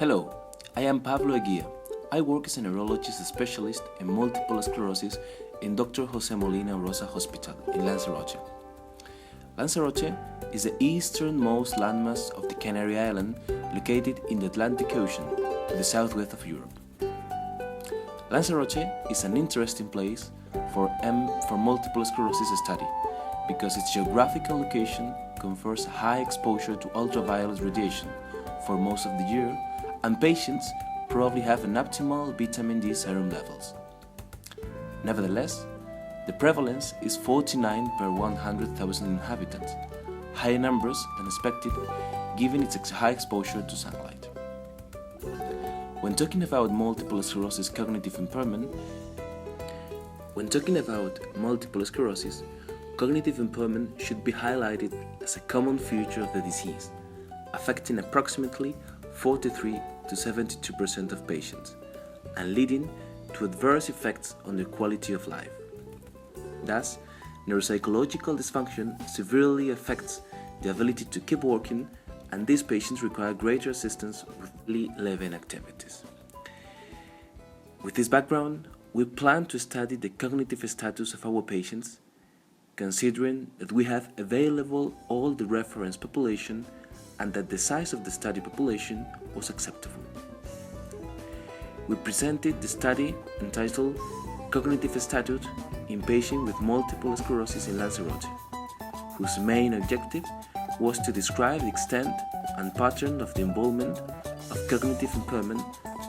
Hello, I am Pablo Eguía. I work as a neurologist specialist in multiple sclerosis in Dr. Jose Molina Rosa Hospital in Lanzarote. Lanzarote is the easternmost landmass of the Canary Island, located in the Atlantic Ocean to the southwest of Europe. Lanzarote is an interesting place for multiple sclerosis study because its geographical location confers high exposure to ultraviolet radiation for most of the year, and patients probably have an optimal vitamin D serum levels. Nevertheless, the prevalence is 49 per 100,000 inhabitants, higher numbers than expected given its high exposure to sunlight. When talking about multiple sclerosis cognitive impairment, cognitive impairment should be highlighted as a common feature of the disease, affecting approximately 43 to 72% of patients and leading to adverse effects on their quality of life. Thus, neuropsychological dysfunction severely affects the ability to keep working, and these patients require greater assistance with daily living activities. With this background, we plan to study the cognitive status of our patients, considering that we have available all the reference population and that the size of the study population was acceptable. We presented the study entitled Cognitive Status in Patients with Multiple Sclerosis in Lanzarote, whose main objective was to describe the extent and pattern of the involvement of cognitive impairment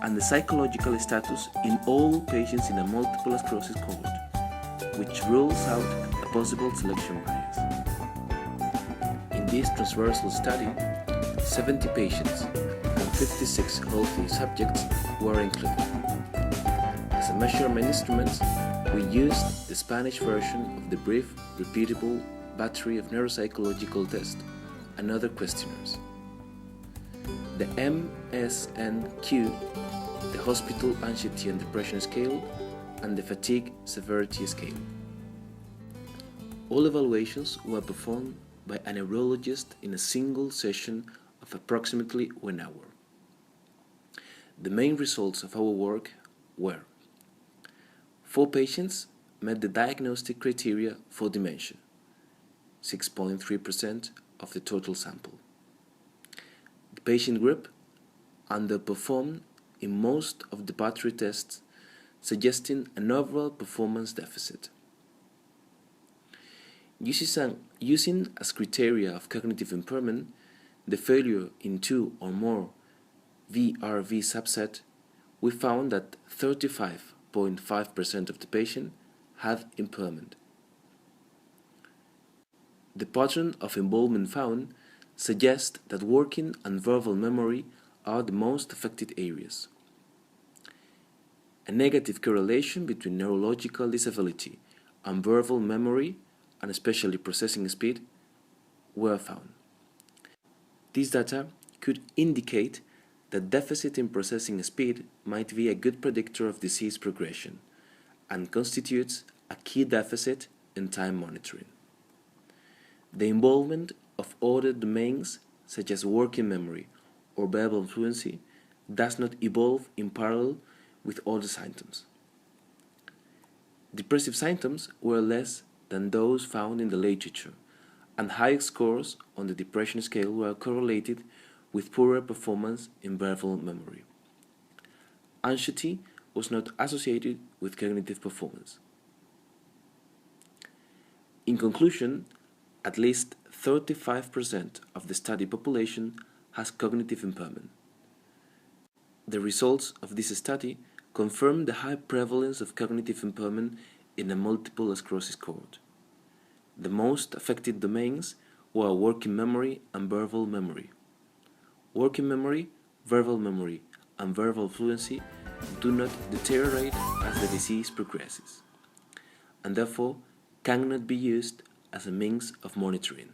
and the psychological status in all patients in a multiple sclerosis cohort, which rules out a possible selection bias. In this transversal study, 70 patients and 56 healthy subjects were included. As a measurement instrument, we used the Spanish version of the brief, repeatable battery of neuropsychological tests and other questionnaires. The MSNQ, the Hospital Anxiety and Depression Scale, and the Fatigue Severity Scale. All evaluations were performed by a neurologist in a single session of approximately 1 hour. The main results of our work were: 4 patients met the diagnostic criteria for dementia, 6.3% of the total sample. The patient group underperformed in most of the battery tests, suggesting an overall performance deficit. Using as criteria of cognitive impairment the failure in 2 or more VRV subset, we found that 35.5% of the patients had impairment. The pattern of involvement found suggests that working and verbal memory are the most affected areas. A negative correlation between neurological disability and verbal memory, and especially processing speed, were found. These data could indicate that deficit in processing speed might be a good predictor of disease progression and constitutes a key deficit in time monitoring. The involvement of other domains such as working memory or verbal fluency does not evolve in parallel with other symptoms. Depressive symptoms were less than those found in the literature, and high scores on the depression scale were correlated with poorer performance in verbal memory. Anxiety was not associated with cognitive performance. In conclusion, at least 35% of the study population has cognitive impairment. The results of this study confirm the high prevalence of cognitive impairment in a multiple sclerosis cohort. The most affected domains were working memory and verbal memory. Working memory, verbal memory, and verbal fluency do not deteriorate as the disease progresses, and therefore cannot be used as a means of monitoring.